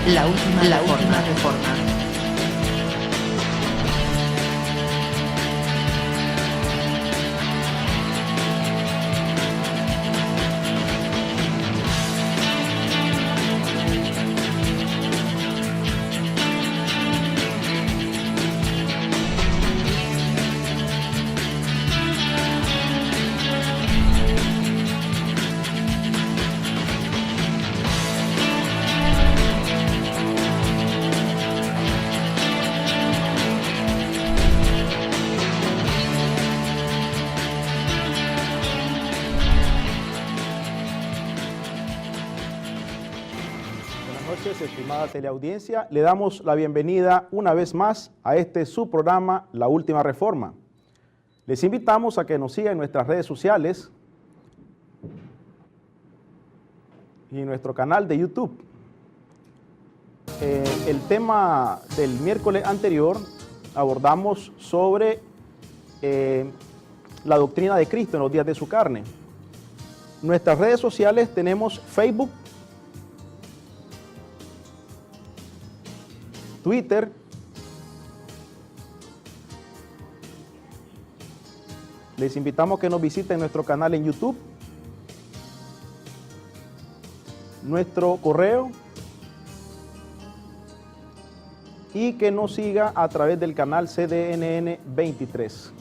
La última reforma. Estimada teleaudiencia, le damos la bienvenida una vez más a este su programa La Última Reforma. Les invitamos a que nos sigan en nuestras redes sociales y en nuestro canal de YouTube. El tema del miércoles anterior abordamos sobre la doctrina de Cristo en los días de su carne. Nuestras redes sociales tenemos Facebook, Twitter, les invitamos a que nos visiten nuestro canal en YouTube, nuestro correo y que nos siga a través del canal CDNN 23.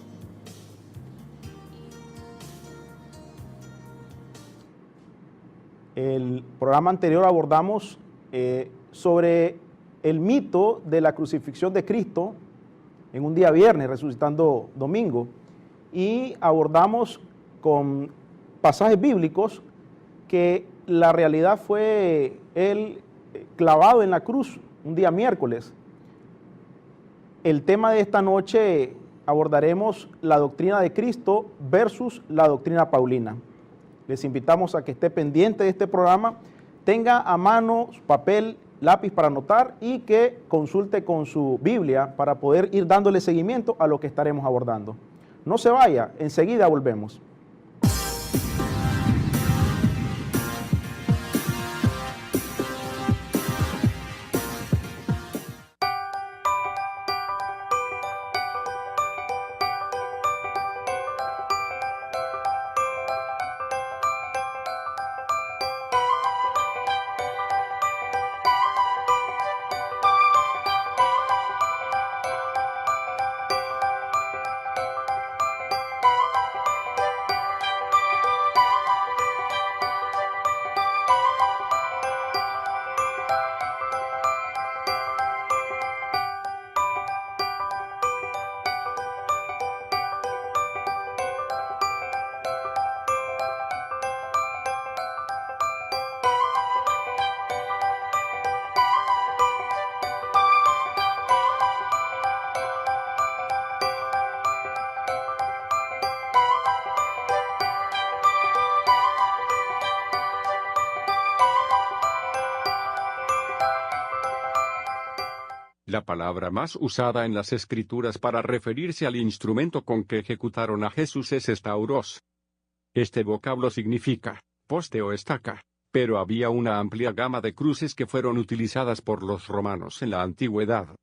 El programa anterior abordamos sobre el mito de la crucifixión de Cristo en un día viernes, resucitando domingo, y abordamos con pasajes bíblicos que la realidad fue él clavado en la cruz un día miércoles. El tema de esta noche abordaremos la doctrina de Cristo versus la doctrina paulina. Les invitamos a que esté pendiente de este programa, tenga a mano su papel, lápiz para anotar y que consulte con su Biblia para poder ir dándole seguimiento a lo que estaremos abordando. No se vaya, enseguida volvemos. La palabra más usada en las Escrituras para referirse al instrumento con que ejecutaron a Jesús es estauros. Este vocablo significa poste o estaca, pero había una amplia gama de cruces que fueron utilizadas por los romanos en la antigüedad.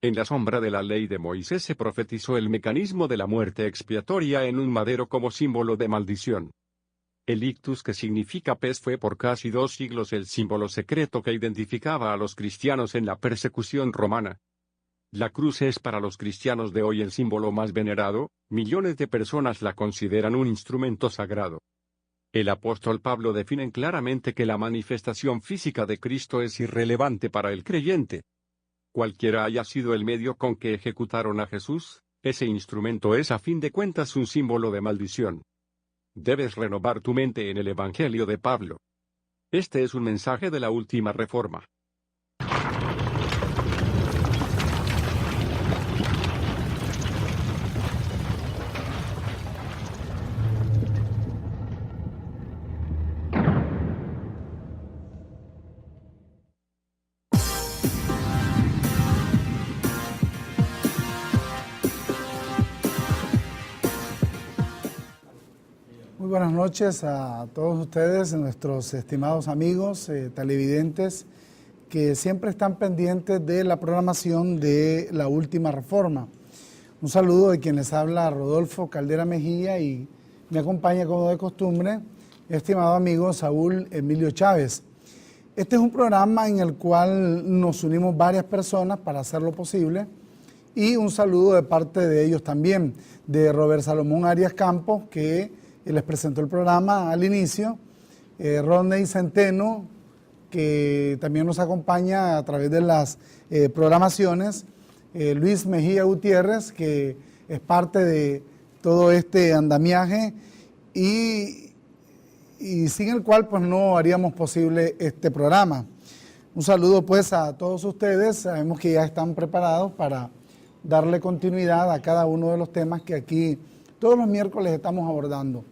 En la sombra de la ley de Moisés se profetizó el mecanismo de la muerte expiatoria en un madero como símbolo de maldición. El ictus, que significa pez, fue por casi 2 siglos el símbolo secreto que identificaba a los cristianos en la persecución romana. La cruz es para los cristianos de hoy el símbolo más venerado, millones de personas la consideran un instrumento sagrado. El apóstol Pablo define claramente que la manifestación física de Cristo es irrelevante para el creyente. Cualquiera haya sido el medio con que ejecutaron a Jesús, ese instrumento es a fin de cuentas un símbolo de maldición. Debes renovar tu mente en el Evangelio de Pablo. Este es un mensaje de la Última Reforma. Muy buenas noches a todos ustedes, nuestros estimados amigos televidentes que siempre están pendientes de la programación de La Última Reforma. Un saludo de quien les habla, Rodolfo Caldera Mejía, y me acompaña como de costumbre, estimado amigo Saúl Emilio Chávez. Este es un programa en el cual nos unimos varias personas para hacerlo posible, y un saludo de parte de ellos también, de Robert Salomón Arias Campos, que les presentó el programa al inicio, Rodney Centeno, que también nos acompaña a través de las programaciones, Luis Mejía Gutiérrez, que es parte de todo este andamiaje, y sin el cual pues no haríamos posible este programa. Un saludo pues a todos ustedes, sabemos que ya están preparados para darle continuidad a cada uno de los temas que aquí todos los miércoles estamos abordando.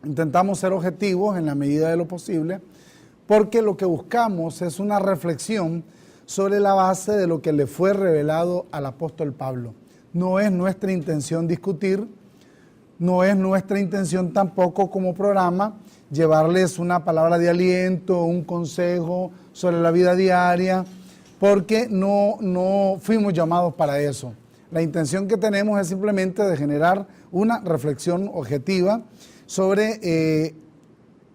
Intentamos ser objetivos en la medida de lo posible, porque lo que buscamos es una reflexión sobre la base de lo que le fue revelado al apóstol Pablo. No es nuestra intención discutir, no es nuestra intención tampoco como programa llevarles una palabra de aliento, un consejo sobre la vida diaria, porque no fuimos llamados para eso. La intención que tenemos es simplemente de generar una reflexión objetiva sobre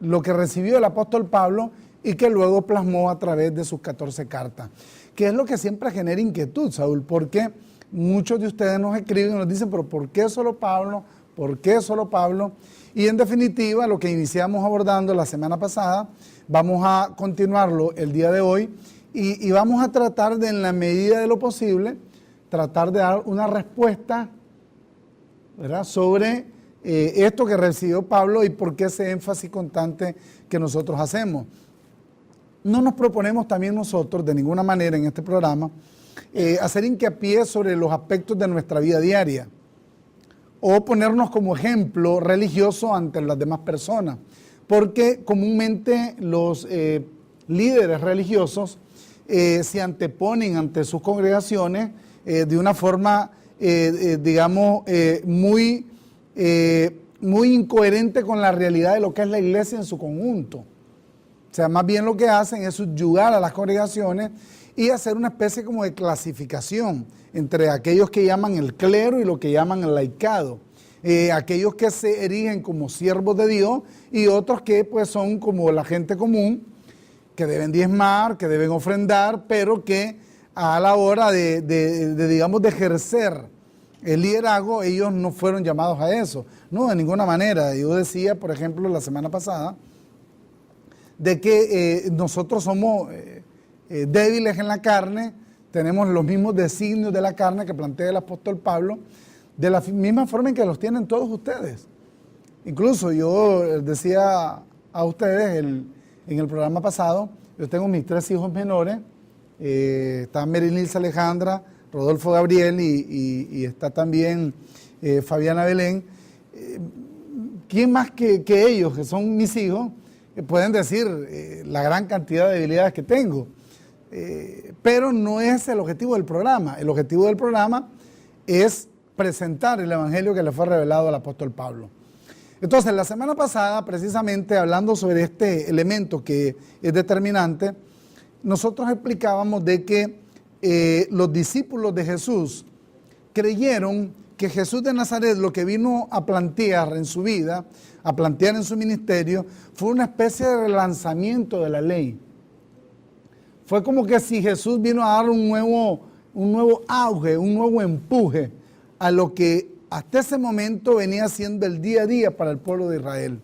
lo que recibió el apóstol Pablo y que luego plasmó a través de sus 14 cartas, que es lo que siempre genera inquietud, Saúl, porque muchos de ustedes nos escriben y nos dicen, pero ¿por qué solo Pablo? ¿Por qué solo Pablo? Y en definitiva, lo que iniciamos abordando la semana pasada, vamos a continuarlo el día de hoy y vamos a tratar de, en la medida de lo posible, tratar de dar una respuesta, ¿verdad?, sobre esto que recibió Pablo y por qué ese énfasis constante que nosotros hacemos. No nos proponemos también nosotros, de ninguna manera en este programa, hacer hincapié sobre los aspectos de nuestra vida diaria o ponernos como ejemplo religioso ante las demás personas, porque comúnmente los líderes religiosos se anteponen ante sus congregaciones de una forma, digamos, muy incoherente con la realidad de lo que es la iglesia en su conjunto. O sea, más bien lo que hacen es subyugar a las congregaciones y hacer una especie como de clasificación entre aquellos que llaman el clero y lo que llaman el laicado. Aquellos que se erigen como siervos de Dios y otros que pues son como la gente común, que deben diezmar, que deben ofrendar, pero que a la hora digamos, de ejercer el liderazgo, ellos no fueron llamados a eso. No, de ninguna manera. Yo decía, por ejemplo, la semana pasada, de que nosotros somos débiles en la carne, tenemos los mismos designios de la carne que plantea el apóstol Pablo, de la misma forma en que los tienen todos ustedes. Incluso yo decía a ustedes en el programa pasado, yo tengo mis 3 hijos menores, está Merilisa Alejandra, Rodolfo Gabriel y está también Fabiana Belén. ¿Quién más que ellos, que son mis hijos, pueden decir la gran cantidad de debilidades que tengo? Pero no es el objetivo del programa. El objetivo del programa es presentar el evangelio que le fue revelado al apóstol Pablo. Entonces, la semana pasada, precisamente hablando sobre este elemento que es determinante, nosotros explicábamos de que los discípulos de Jesús creyeron que Jesús de Nazaret lo que vino a plantear en su vida, a plantear en su ministerio, fue una especie de relanzamiento de la ley. Fue como que si Jesús vino a dar un nuevo auge, un nuevo empuje a lo que hasta ese momento venía siendo el día a día para el pueblo de Israel.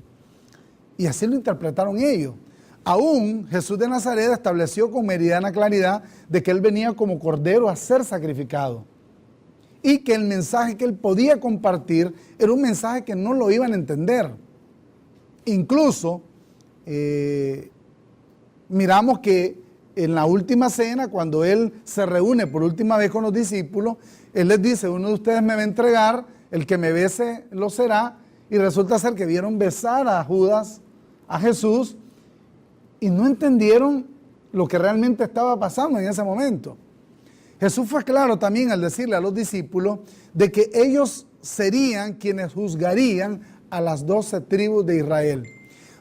Y así lo interpretaron ellos. Aún Jesús de Nazaret estableció con meridiana claridad de que él venía como cordero a ser sacrificado. Y que el mensaje que él podía compartir era un mensaje que no lo iban a entender. Incluso miramos que en la última cena, cuando él se reúne por última vez con los discípulos, él les dice, uno de ustedes me va a entregar, el que me bese lo será, y resulta ser que vieron besar a Judas, a Jesús, y no entendieron lo que realmente estaba pasando en ese momento. Jesús fue claro también al decirle a los discípulos de que ellos serían quienes juzgarían a las 12 tribus de Israel.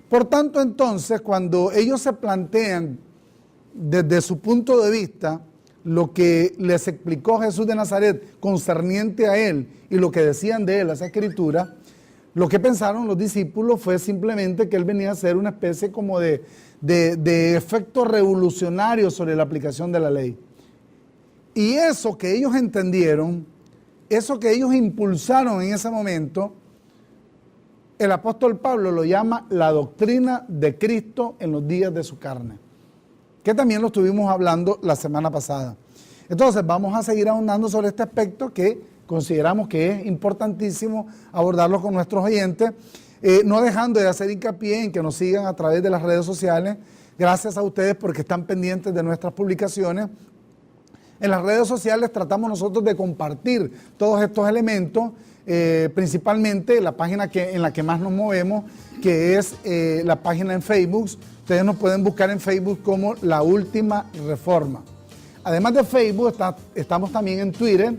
Por tanto, entonces, cuando ellos se plantean desde su punto de vista, lo que les explicó Jesús de Nazaret concerniente a él y lo que decían de él las escrituras, lo que pensaron los discípulos fue simplemente que él venía a ser una especie como de efecto revolucionario sobre la aplicación de la ley. Y eso que ellos entendieron, eso que ellos impulsaron en ese momento, el apóstol Pablo lo llama la doctrina de Cristo en los días de su carne, que también lo estuvimos hablando la semana pasada. Entonces vamos a seguir ahondando sobre este aspecto que consideramos que es importantísimo abordarlo con nuestros oyentes, no dejando de hacer hincapié en que nos sigan a través de las redes sociales. Gracias a ustedes porque están pendientes de nuestras publicaciones. En las redes sociales tratamos nosotros de compartir todos estos elementos, principalmente la página en la que más nos movemos, que es la página en Facebook. Ustedes nos pueden buscar en Facebook como La Última Reforma. Además de Facebook, estamos también en Twitter,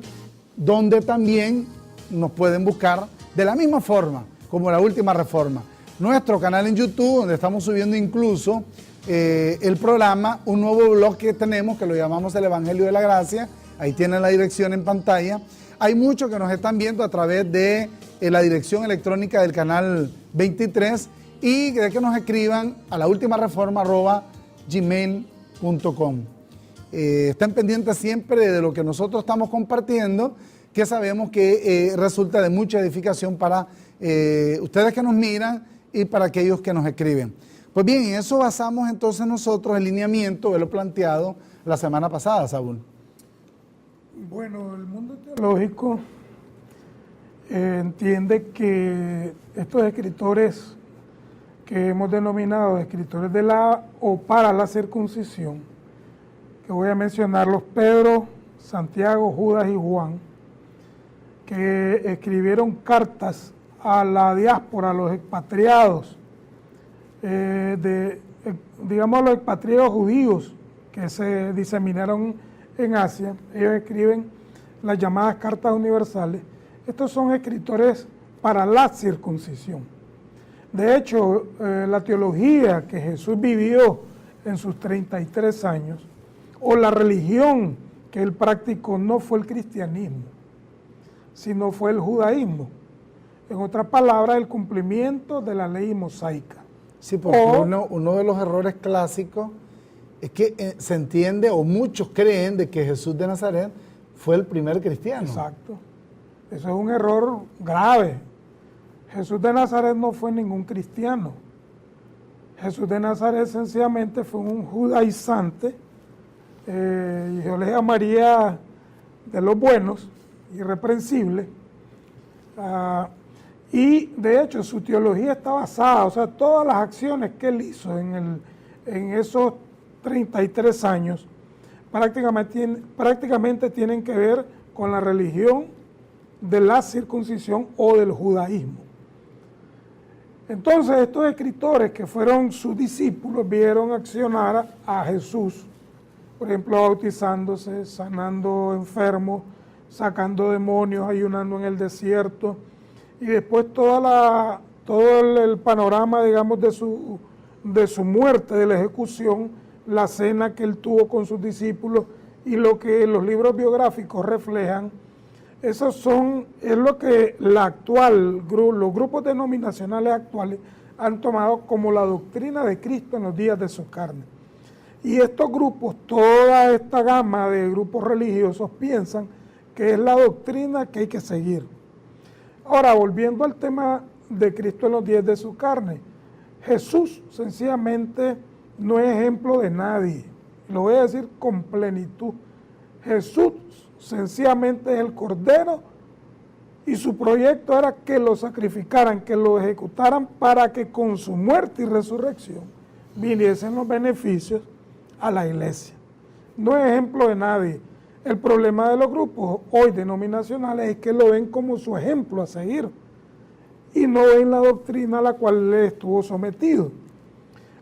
donde también nos pueden buscar de la misma forma como La Última Reforma. Nuestro canal en YouTube, donde estamos subiendo incluso el programa, un nuevo blog que tenemos, que lo llamamos El Evangelio de la Gracia. Ahí tienen la dirección en pantalla. Hay muchos que nos están viendo a través de la dirección electrónica del canal 23 y de que nos escriban a laultimareforma@gmail.com. Estén pendientes siempre de lo que nosotros estamos compartiendo, que sabemos que resulta de mucha edificación para ustedes que nos miran y para aquellos que nos escriben. Pues bien, en eso basamos entonces nosotros el lineamiento de lo planteado la semana pasada, Saúl. Bueno, el mundo teológico entiende que estos escritores que hemos denominado escritores de la o para la circuncisión, que voy a mencionarlos: Pedro, Santiago, Judas y Juan, que escribieron cartas a la diáspora, a los expatriados, digamos los expatriados judíos que se diseminaron en Asia. Ellos escriben las llamadas cartas universales. Estos son escritores para la circuncisión. De hecho, la teología que Jesús vivió en sus 33 años, o la religión que él practicó, no fue el cristianismo, sino fue el judaísmo. En otras palabras, el cumplimiento de la ley mosaica. Sí, porque uno de los errores clásicos es que se entiende, o muchos creen, de que Jesús de Nazaret fue el primer cristiano. Exacto. Eso es un error grave. Jesús de Nazaret no fue ningún cristiano. Jesús de Nazaret sencillamente fue un judaizante, yo le llamaría de los buenos, irreprensible, y de hecho su teología está basada, o sea, todas las acciones que él hizo en esos 33 años prácticamente tienen que ver con la religión de la circuncisión o del judaísmo. Entonces estos escritores que fueron sus discípulos vieron accionar a Jesús, por ejemplo, bautizándose, sanando enfermos, sacando demonios, ayunando en el desierto, y después todo el panorama, digamos, de su muerte, de la ejecución, la cena que él tuvo con sus discípulos y lo que los libros biográficos reflejan. Eso es lo que los grupos denominacionales actuales han tomado como la doctrina de Cristo en los días de su carne. Y estos grupos, toda esta gama de grupos religiosos, piensan que es la doctrina que hay que seguir. Ahora, volviendo al tema de Cristo en los días de su carne, Jesús sencillamente no es ejemplo de nadie. Lo voy a decir con plenitud. Jesús sencillamente es el Cordero y su proyecto era que lo sacrificaran, que lo ejecutaran para que con su muerte y resurrección viniesen los beneficios a la iglesia. No es ejemplo de nadie. El problema de los grupos hoy denominacionales es que lo ven como su ejemplo a seguir y no ven la doctrina a la cual él estuvo sometido.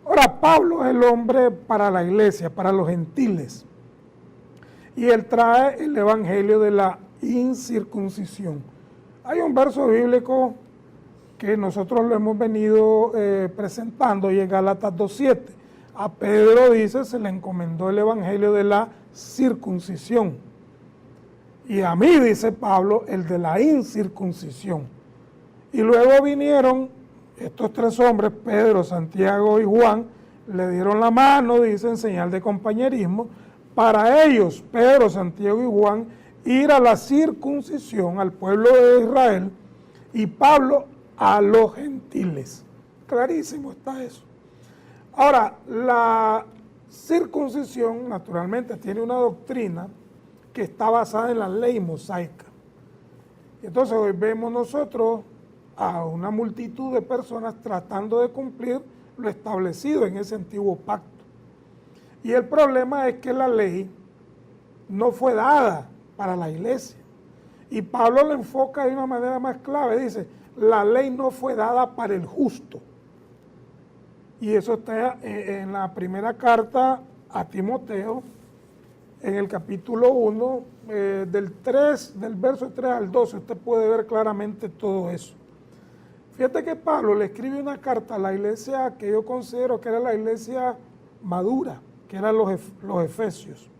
Ahora, Pablo es el hombre para la iglesia, para los gentiles, y él trae el evangelio de la incircuncisión. Hay un verso bíblico que nosotros lo hemos venido presentando y en Gálatas 2:7. A Pedro, dice, se le encomendó el evangelio de la circuncisión. Y a mí, dice Pablo, el de la incircuncisión. Y luego vinieron estos tres hombres, Pedro, Santiago y Juan, le dieron la mano, dice, en señal de compañerismo, para ellos, Pedro, Santiago y Juan, ir a la circuncisión, al pueblo de Israel, y Pablo a los gentiles. Clarísimo está eso. Ahora, la circuncisión, naturalmente, tiene una doctrina que está basada en la ley mosaica. Y entonces hoy vemos nosotros a una multitud de personas tratando de cumplir lo establecido en ese antiguo pacto. Y el problema es que la ley no fue dada para la iglesia. Y Pablo lo enfoca de una manera más clave. Dice, la ley no fue dada para el justo. Y eso está en la primera carta a Timoteo, en el capítulo 1, del verso 3 al 12. Usted puede ver claramente todo eso. Fíjate que Pablo le escribe una carta a la iglesia que yo considero que era la iglesia madura, que eran los efesios,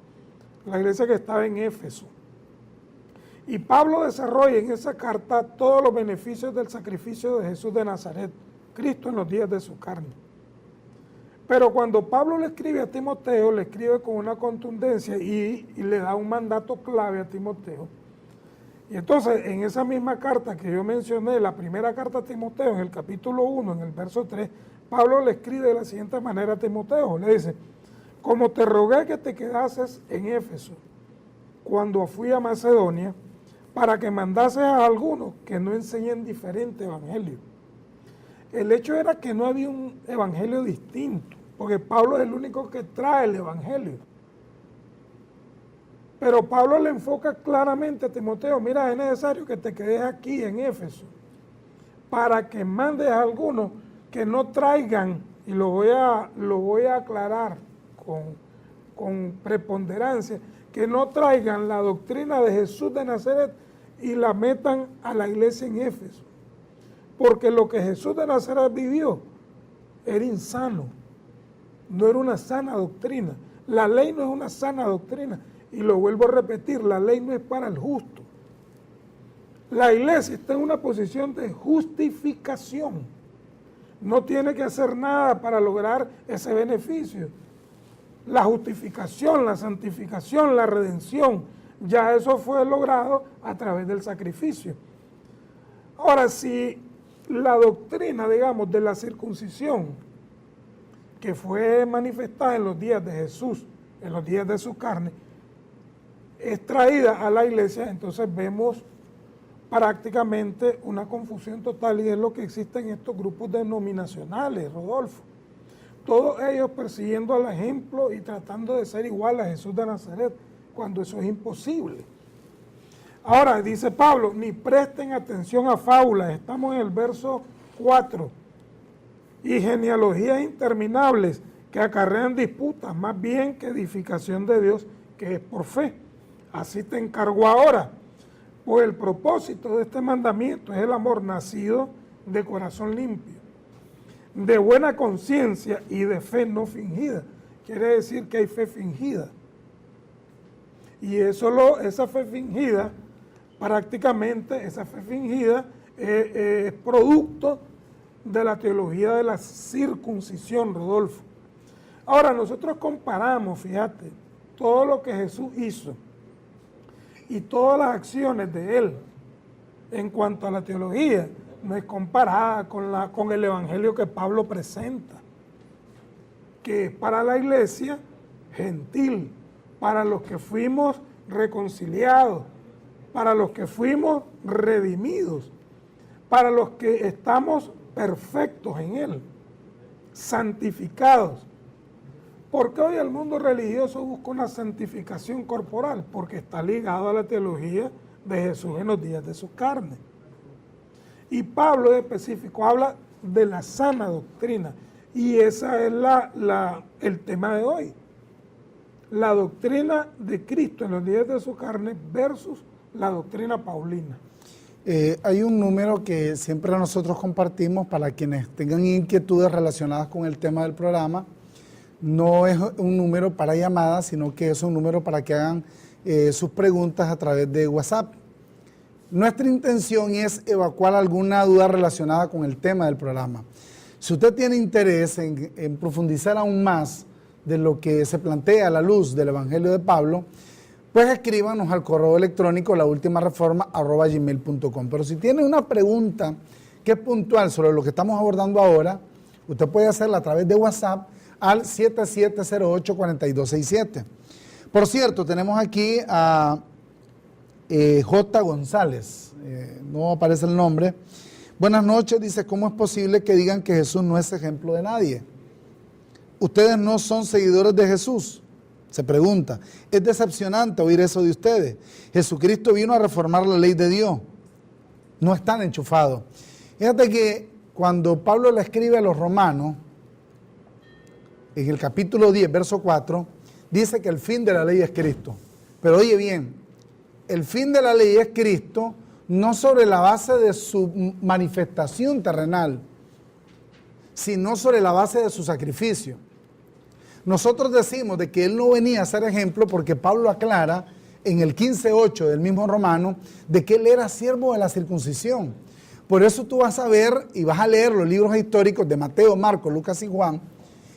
la iglesia que estaba en Éfeso. Y Pablo desarrolla en esa carta todos los beneficios del sacrificio de Jesús de Nazaret, Cristo en los días de su carne. Pero cuando Pablo le escribe a Timoteo, le escribe con una contundencia y le da un mandato clave a Timoteo. Y entonces, en esa misma carta que yo mencioné, la primera carta a Timoteo, en el capítulo 1, en el verso 3, Pablo le escribe de la siguiente manera a Timoteo. Le dice, como te rogué que te quedases en Éfeso cuando fui a Macedonia, para que mandases a algunos que no enseñen diferente evangelio. El hecho era que no había un evangelio distinto, porque Pablo es el único que trae el evangelio. Pero Pablo le enfoca claramente a Timoteo, mira, es necesario que te quedes aquí en Éfeso, para que mandes a algunos que no traigan, y lo voy a aclarar con preponderancia, que no traigan la doctrina de Jesús de Nazaret y la metan a la iglesia en Éfeso. Porque lo que Jesús de Nazaret vivió era insano, no era una sana doctrina. La ley no es una sana doctrina. Y lo vuelvo a repetir, la ley no es para el justo. La iglesia está en una posición de justificación. No tiene que hacer nada para lograr ese beneficio. La justificación, la santificación, la redención, ya eso fue logrado a través del sacrificio. Ahora, si la doctrina, digamos, de la circuncisión, que fue manifestada en los días de Jesús, en los días de su carne, es traída a la iglesia, entonces vemos prácticamente una confusión total, y es lo que existe en estos grupos denominacionales, Rodolfo. Todos ellos persiguiendo al ejemplo y tratando de ser igual a Jesús de Nazaret, cuando eso es imposible. Ahora, dice Pablo, ni presten atención a fábulas, estamos en el verso 4, y genealogías interminables que acarrean disputas, más bien que edificación de Dios, que es por fe. Así te encargo ahora, pues el propósito de este mandamiento es el amor nacido de corazón limpio, de buena conciencia y de fe no fingida. Quiere decir que hay fe fingida. Y esa fe fingida, prácticamente esa fe fingida es producto de la teología de la circuncisión, Rodolfo. Ahora, nosotros comparamos, fíjate, todo lo que Jesús hizo y todas las acciones de Él en cuanto a la teología, no es comparada con el evangelio que Pablo presenta, que es para la iglesia gentil, para los que fuimos reconciliados, para los que fuimos redimidos, para los que estamos perfectos en Él, santificados. ¿Por qué hoy el mundo religioso busca una santificación corporal? Porque está ligado a la teología de Jesús en los días de su carne. Y Pablo en específico habla de la sana doctrina, y ese es el tema de hoy. La doctrina de Cristo en los días de su carne versus la doctrina paulina. Hay un número que siempre nosotros compartimos para quienes tengan inquietudes relacionadas con el tema del programa. no es un número para llamadas, sino que es un número para que hagan sus preguntas a través de WhatsApp. Nuestra intención es evacuar alguna duda relacionada con el tema del programa. Si usted tiene interés en profundizar aún más de lo que se plantea a la luz del Evangelio de Pablo, pues escríbanos al correo electrónico laultimareforma@gmail.com. Pero si tiene una pregunta que es puntual sobre lo que estamos abordando ahora, usted puede hacerla a través de WhatsApp al 7708-4267. Por cierto, tenemos aquí a J. González, no aparece el nombre. Buenas noches, dice, ¿cómo es posible que digan que Jesús no es ejemplo de nadie? Ustedes no son seguidores de Jesús, se pregunta. Es decepcionante oír eso de ustedes. Jesucristo vino a reformar la ley de Dios, no están enchufados. Fíjate que cuando Pablo le escribe a los romanos, en el capítulo 10, verso 4, dice que el fin de la ley es Cristo. Pero oye bien, el fin de la ley es Cristo, no sobre la base de su manifestación terrenal, sino sobre la base de su sacrificio. Nosotros decimos de que Él no venía a ser ejemplo porque Pablo aclara en el 15:8 del mismo Romano de que Él era siervo de la circuncisión. Por eso tú vas a ver y vas a leer los libros históricos de Mateo, Marcos, Lucas y Juan,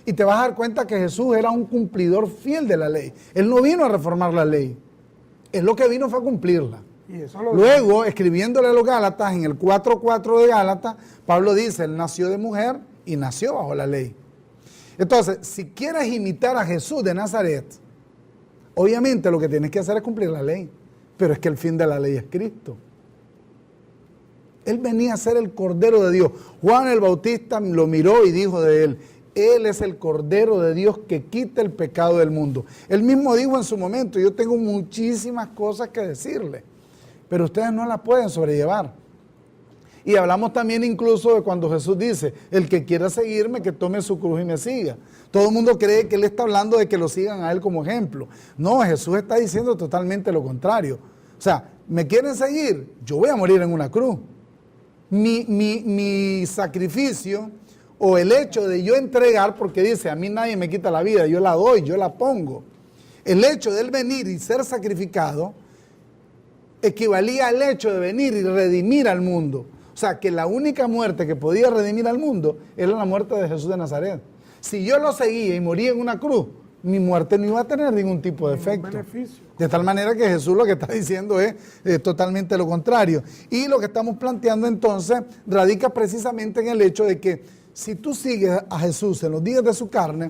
y te vas a dar cuenta que Jesús era un cumplidor fiel de la ley. Él no vino a reformar la ley. Él lo que vino fue a cumplirla. Y eso Luego, escribiéndole a los Gálatas, en el 4:4 de Gálatas, Pablo dice, Él nació de mujer y nació bajo la ley. Entonces, si quieres imitar a Jesús de Nazaret, obviamente lo que tienes que hacer es cumplir la ley. Pero es que el fin de la ley es Cristo. Él venía a ser el Cordero de Dios. Juan el Bautista lo miró y dijo de Él, Él es el Cordero de Dios que quita el pecado del mundo. Él mismo dijo en su momento, yo tengo muchísimas cosas que decirle, pero ustedes no las pueden sobrellevar. Y hablamos también incluso de cuando Jesús dice, el que quiera seguirme, que tome su cruz y me siga. Todo el mundo cree que Él está hablando de que lo sigan a Él como ejemplo. No, Jesús está diciendo totalmente lo contrario. O sea, ¿me quieren seguir? Yo voy a morir en una cruz. Mi sacrificio o el hecho de yo entregar, porque dice, a mí nadie me quita la vida, yo la doy, yo la pongo. El hecho de Él venir y ser sacrificado equivalía al hecho de venir y redimir al mundo. O sea, que la única muerte que podía redimir al mundo era la muerte de Jesús de Nazaret. Si yo lo seguía y moría en una cruz, mi muerte no iba a tener ningún tipo de efecto. beneficio. De tal manera que Jesús lo que está diciendo es totalmente lo contrario. Y lo que estamos planteando entonces radica precisamente en el hecho de que si tú sigues a Jesús en los días de su carne,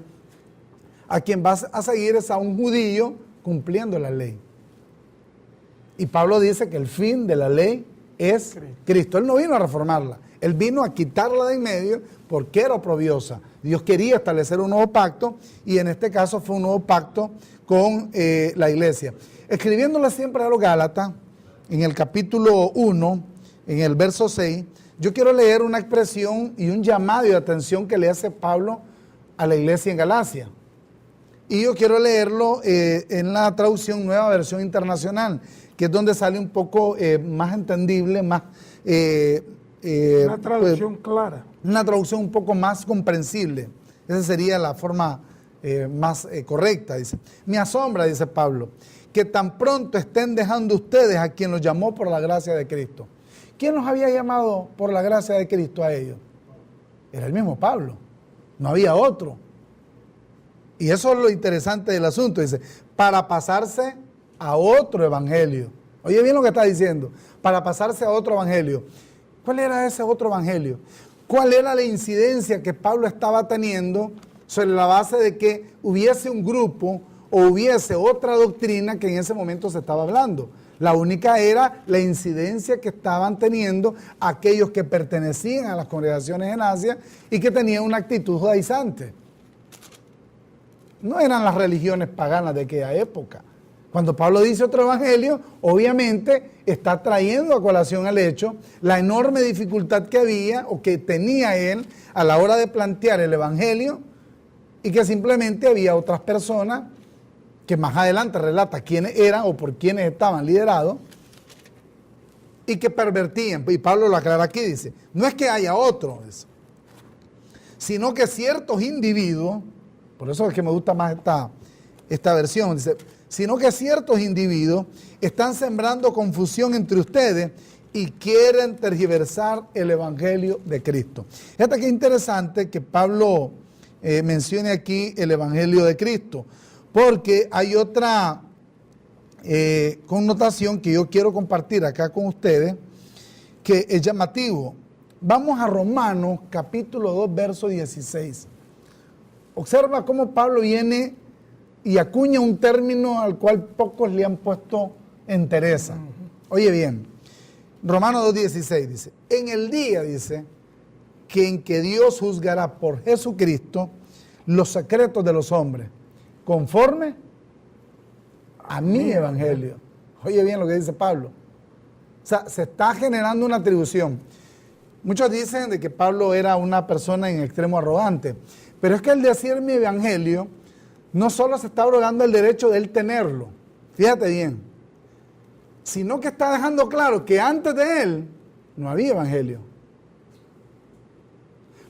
a quien vas a seguir es a un judío cumpliendo la ley. Y Pablo dice que el fin de la ley es Cristo. Él no vino a reformarla, Él vino a quitarla de en medio porque era oprobiosa. Dios quería establecer un nuevo pacto y en este caso fue un nuevo pacto con la iglesia. Escribiéndole siempre a los Gálatas, en el capítulo 1, en el verso 6, yo quiero leer una expresión y un llamado de atención que le hace Pablo a la iglesia en Galacia. Y yo quiero leerlo en la traducción Nueva Versión Internacional, que es donde sale un poco más entendible, más... una traducción clara. Una traducción un poco más comprensible. Esa sería la forma más correcta, dice. Me asombra, dice Pablo, que tan pronto estén dejando ustedes a quien los llamó por la gracia de Cristo. ¿Quién los había llamado por la gracia de Cristo a ellos? Era el mismo Pablo, no había otro. Y eso es lo interesante del asunto, dice, para pasarse a otro evangelio. Oye bien lo que está diciendo, para pasarse a otro evangelio. ¿Cuál era ese otro evangelio? ¿Cuál era la incidencia que Pablo estaba teniendo sobre la base de que hubiese un grupo o hubiese otra doctrina que en ese momento se estaba hablando? La única era la incidencia que estaban teniendo aquellos que pertenecían a las congregaciones en Asia y que tenían una actitud judaizante. No eran las religiones paganas de aquella época. Cuando Pablo dice otro evangelio, obviamente está trayendo a colación el hecho, la enorme dificultad que había o que tenía él a la hora de plantear el evangelio y que simplemente había otras personas que más adelante relata quiénes eran o por quiénes estaban liderados y que pervertían. Y Pablo lo aclara aquí, dice, no es que haya otros, sino que ciertos individuos Por eso es que me gusta más esta versión. Dice, sino que ciertos individuos están sembrando confusión entre ustedes y quieren tergiversar el evangelio de Cristo. Fíjate qué interesante que Pablo mencione aquí el evangelio de Cristo, porque hay otra connotación que yo quiero compartir acá con ustedes, que es llamativo. Vamos a Romanos capítulo 2, verso 16. Observa cómo Pablo viene y acuña un término al cual pocos le han puesto entereza. Oye bien, Romanos 2:16 dice, en el día, dice, que en que Dios juzgará por Jesucristo los secretos de los hombres, conforme a mi evangelio. Oye bien lo que dice Pablo. O sea, se está generando una atribución. Muchos dicen de que Pablo era una persona en extremo arrogante, pero es que el decir mi evangelio no solo se está abrogando el derecho de él tenerlo, fíjate bien, sino que está dejando claro que antes de él no había evangelio.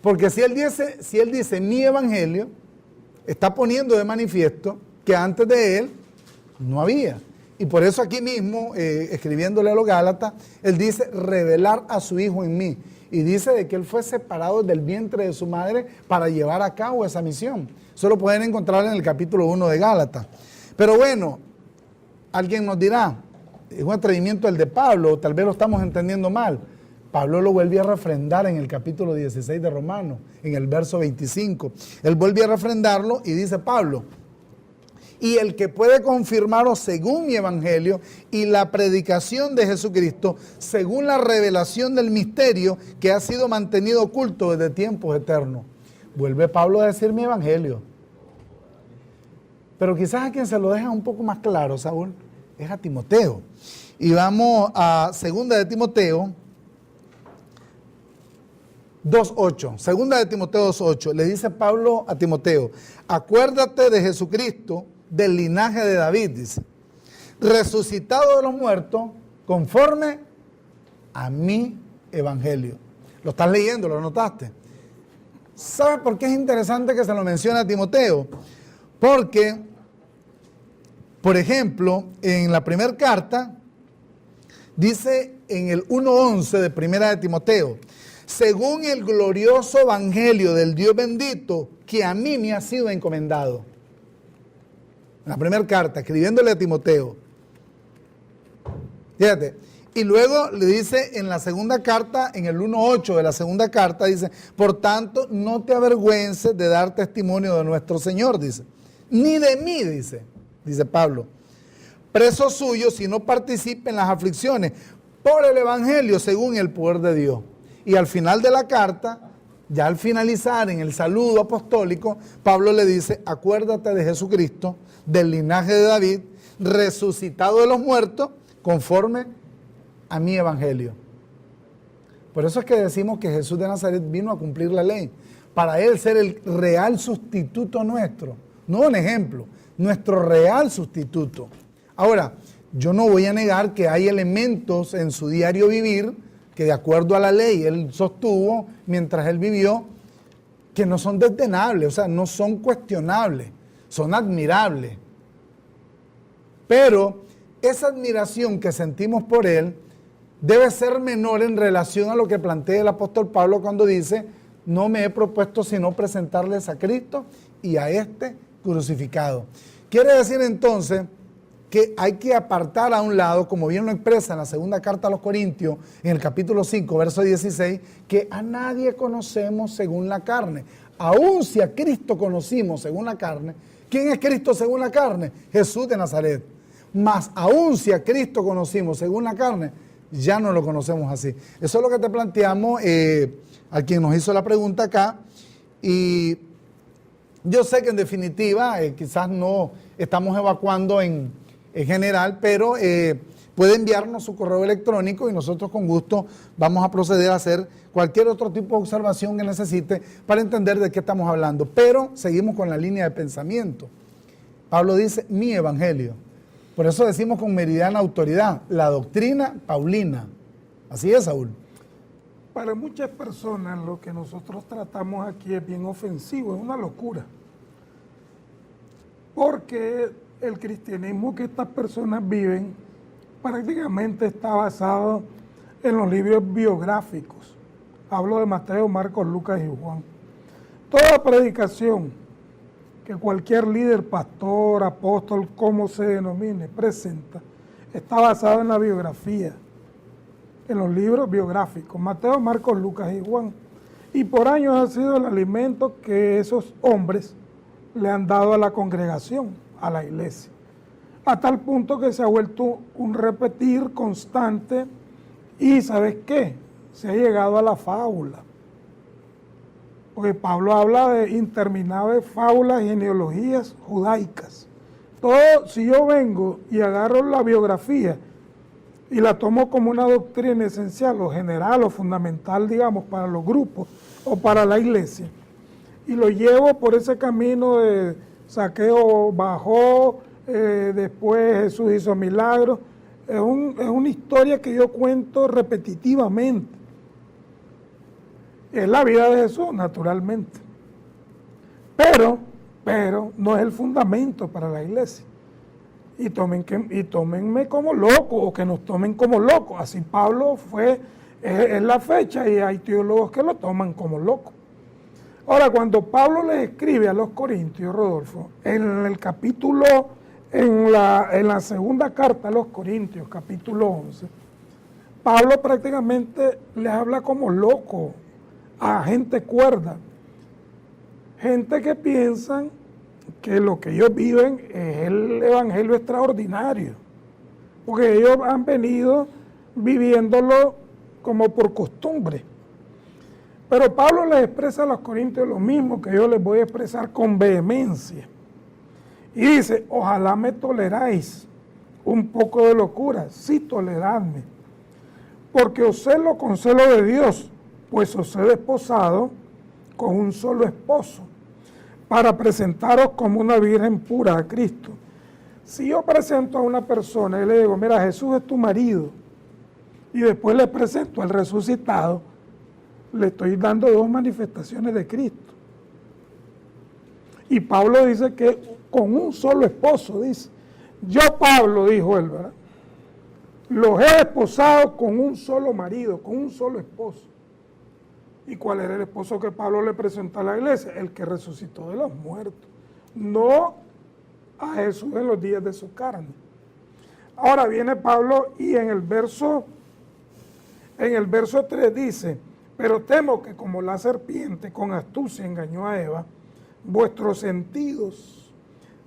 Porque si él dice mi evangelio, está poniendo de manifiesto que antes de él no había. Y por eso aquí mismo, escribiéndole a los Gálatas, él dice revelar a su Hijo en mí. Y dice de que él fue separado del vientre de su madre para llevar a cabo esa misión. Eso lo pueden encontrar en el capítulo 1 de Gálatas. Pero bueno, alguien nos dirá, es un atrevimiento el de Pablo, o tal vez lo estamos entendiendo mal. Pablo lo vuelve a refrendar en el capítulo 16 de Romanos, en el verso 25. Él vuelve a refrendarlo y dice Pablo, y el que puede confirmaros según mi evangelio y la predicación de Jesucristo, según la revelación del misterio que ha sido mantenido oculto desde tiempos eternos. Vuelve Pablo a decir mi evangelio. Pero quizás a quien se lo deja un poco más claro, Saúl, es a Timoteo. Y vamos a 2 de Timoteo 2:8. 2 de Timoteo 2:8. Le dice Pablo a Timoteo, acuérdate de Jesucristo, del linaje de David, dice, resucitado de los muertos, conforme a mi evangelio. Lo estás leyendo, lo notaste. ¿Sabes por qué es interesante que se lo mencione a Timoteo? Porque, por ejemplo, en la primera carta, dice en el 1:11 de primera de Timoteo, según el glorioso evangelio del Dios bendito que a mí me ha sido encomendado. En la primera carta, escribiéndole a Timoteo. Fíjate. Y luego le dice en la segunda carta, en el 1:8 de la segunda carta, dice, por tanto, no te avergüences de dar testimonio de nuestro Señor, dice. Ni de mí, dice Pablo. Preso suyo si no participe en las aflicciones por el evangelio según el poder de Dios. Y al final de la carta, ya al finalizar en el saludo apostólico, Pablo le dice, acuérdate de Jesucristo, del linaje de David, resucitado de los muertos, conforme a mi evangelio. Por eso es que decimos que Jesús de Nazaret vino a cumplir la ley, para él ser el real sustituto nuestro, no un ejemplo, nuestro real sustituto. Ahora, yo no voy a negar que hay elementos en su diario vivir que de acuerdo a la ley él sostuvo mientras él vivió, que no son desdenables, o sea, no son cuestionables, son admirables. Pero esa admiración que sentimos por él debe ser menor en relación a lo que plantea el apóstol Pablo cuando dice, no me he propuesto sino presentarles a Cristo y a este crucificado. Quiere decir entonces que hay que apartar a un lado, como bien lo expresa en la segunda carta a los Corintios, en el capítulo 5, verso 16, que a nadie conocemos según la carne. Aun si a Cristo conocimos según la carne, ¿quién es Cristo según la carne? Jesús de Nazaret. Mas aun si a Cristo conocimos según la carne, ya no lo conocemos así. Eso es lo que te planteamos a quien nos hizo la pregunta acá. Y yo sé que en definitiva quizás no estamos evacuando en general, pero puede enviarnos su correo electrónico y nosotros con gusto vamos a proceder a hacer cualquier otro tipo de observación que necesite para entender de qué estamos hablando. Pero seguimos con la línea de pensamiento. Pablo dice, mi evangelio. Por eso decimos con meridiana autoridad, la doctrina paulina. Así es, Saúl. Para muchas personas lo que nosotros tratamos aquí es bien ofensivo, es una locura. porque el cristianismo que estas personas viven prácticamente está basado en los libros biográficos. Hablo de Mateo, Marcos, Lucas y Juan. Toda predicación que cualquier líder, pastor, apóstol, como se denomine, presenta, está basada en la biografía, en los libros biográficos, Mateo, Marcos, Lucas y Juan. Y por años ha sido el alimento que esos hombres le han dado a la congregación, a la iglesia, a tal punto que se ha vuelto un repetir constante y, ¿sabes qué? Se ha llegado a la fábula. Porque Pablo habla de interminables fábulas y genealogías judaicas. Todo, si yo vengo y agarro la biografía y la tomo como una doctrina esencial o general o fundamental, digamos, para los grupos o para la iglesia, y lo llevo por ese camino de Zaqueo bajó, después Jesús hizo milagros, es una historia que yo cuento repetitivamente. Es la vida de Jesús, naturalmente. Pero no es el fundamento para la iglesia. Y tómenme como loco, o que nos tomen como locos. Así Pablo es la fecha y hay teólogos que lo toman como loco. Ahora, cuando Pablo les escribe a los Corintios, Rodolfo, en el capítulo, en la segunda carta a los Corintios, capítulo 11, Pablo prácticamente les habla como loco a gente cuerda, gente que piensan que lo que ellos viven es el evangelio extraordinario, porque ellos han venido viviéndolo como por costumbre. Pero Pablo les expresa a los corintios lo mismo que yo les voy a expresar con vehemencia. Y dice, ojalá me toleráis un poco de locura, sí toleradme, porque os celo con celo de Dios, pues os he desposado con un solo esposo, para presentaros como una virgen pura a Cristo. Si yo presento a una persona y le digo, mira, Jesús es tu marido, y después le presento al resucitado, le estoy dando dos manifestaciones de Cristo. Y Pablo dice que con un solo esposo, dice, yo Pablo, dijo él, ¿verdad? Los he desposado con un solo marido, con un solo esposo. ¿Y cuál era el esposo que Pablo le presentó a la iglesia? El que resucitó de los muertos, no a Jesús en los días de su carne. Ahora viene Pablo y en el verso 3 dice, pero temo que como la serpiente con astucia engañó a Eva, vuestros sentidos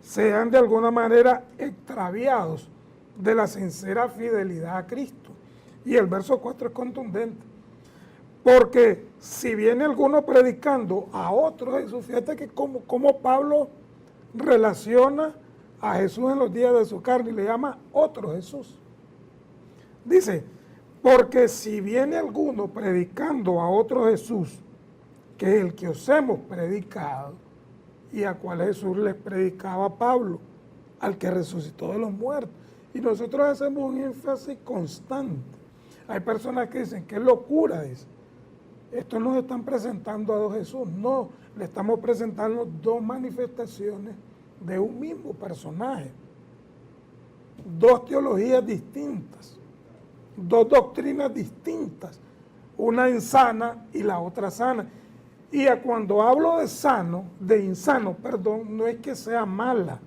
sean de alguna manera extraviados de la sincera fidelidad a Cristo. Y el verso 4 es contundente. Porque si viene alguno predicando a otro Jesús, fíjate que como Pablo relaciona a Jesús en los días de su carne y le llama otro Jesús. Dice, porque si viene alguno predicando a otro Jesús, que es el que os hemos predicado, y a cuál Jesús les predicaba Pablo, al que resucitó de los muertos. Y nosotros hacemos un énfasis constante. Hay personas que dicen, qué locura, dice. Esto nos están presentando a dos Jesús. No, le estamos presentando dos manifestaciones de un mismo personaje. Dos teologías distintas, dos doctrinas distintas, una insana y la otra sana. Y cuando hablo de insano, no es que sea mala.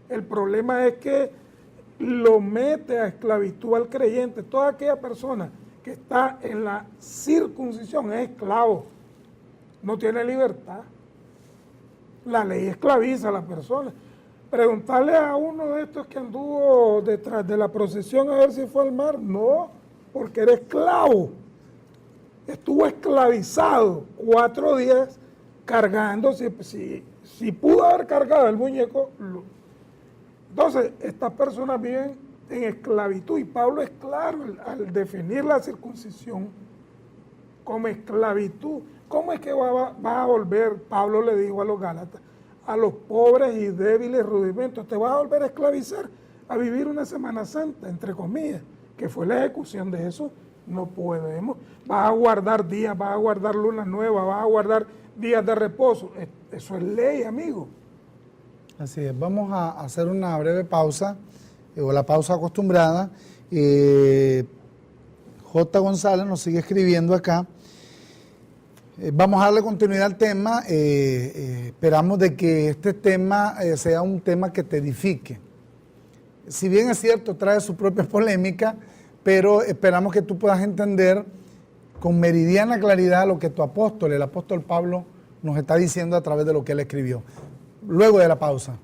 El problema es que lo mete a esclavitud al creyente. Toda aquella persona que está en la circuncisión es esclavo, no tiene libertad. La ley esclaviza a la persona. Preguntarle a uno de estos que anduvo detrás de la procesión a ver si fue al mar, no, porque era esclavo. Estuvo esclavizado 4 días cargando, si pudo haber cargado el muñeco. Entonces, estas personas viven en esclavitud, y Pablo es claro al definir la circuncisión como esclavitud. ¿Cómo es que va a volver, Pablo le dijo a los Gálatas, a los pobres y débiles rudimentos, te vas a volver a esclavizar, a vivir una Semana Santa, entre comillas, que fue la ejecución de Jesús? No podemos. Vas a guardar días, vas a guardar lunas nuevas, vas a guardar días de reposo. Eso es ley, amigo. Así es, vamos a hacer una breve pausa, o la pausa acostumbrada. J. González nos sigue escribiendo acá. Vamos a darle continuidad al tema. Esperamos de que este tema sea un tema que te edifique. Si bien es cierto, trae su propia polémica, pero esperamos que tú puedas entender con meridiana claridad lo que tu apóstol, el apóstol Pablo, nos está diciendo a través de lo que él escribió. Luego de la pausa.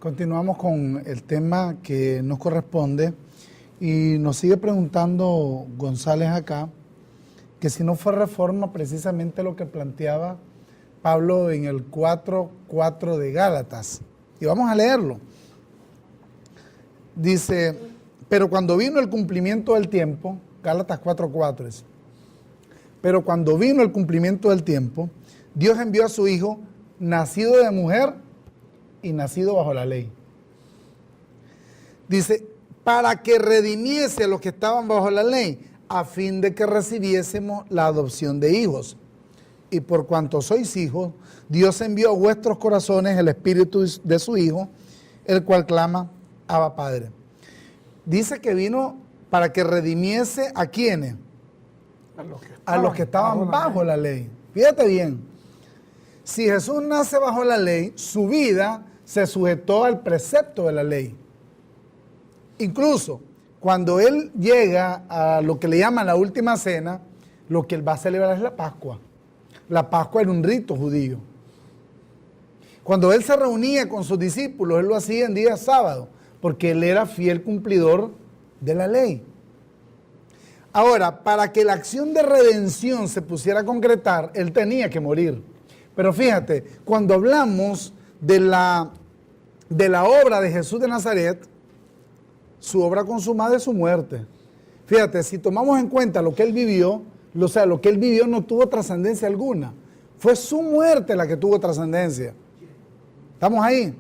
Continuamos con el tema que nos corresponde y nos sigue preguntando González acá que si no fue reforma precisamente lo que planteaba Pablo en el 4:4 de Gálatas. Y vamos a leerlo. Dice, pero cuando vino el cumplimiento del tiempo, Gálatas 4:4 es, pero cuando vino el cumplimiento del tiempo, Dios envió a su Hijo, nacido de mujer y nacido bajo la ley. Dice, para que redimiese a los que estaban bajo la ley, a fin de que recibiésemos la adopción de hijos. Y por cuanto sois hijos, Dios envió a vuestros corazones el espíritu de su Hijo, el cual clama, Abba Padre. Dice que vino para que redimiese a quienes, a los que estaban bajo la ley. Fíjate bien, si Jesús nace bajo la ley, su vida se sujetó al precepto de la ley. Incluso cuando Él llega a lo que le llaman la última cena, lo que Él va a celebrar es la Pascua. La Pascua era un rito judío. Cuando Él se reunía con sus discípulos, Él lo hacía en días sábados, porque Él era fiel cumplidor de la ley. Ahora, para que la acción de redención se pusiera a concretar, Él tenía que morir. Pero fíjate, cuando hablamos de la obra de Jesús de Nazaret, su obra consumada es su muerte. Fíjate, si tomamos en cuenta lo que él vivió, o sea, lo que él vivió no tuvo trascendencia alguna. Fue su muerte la que tuvo trascendencia. ¿Estamos ahí?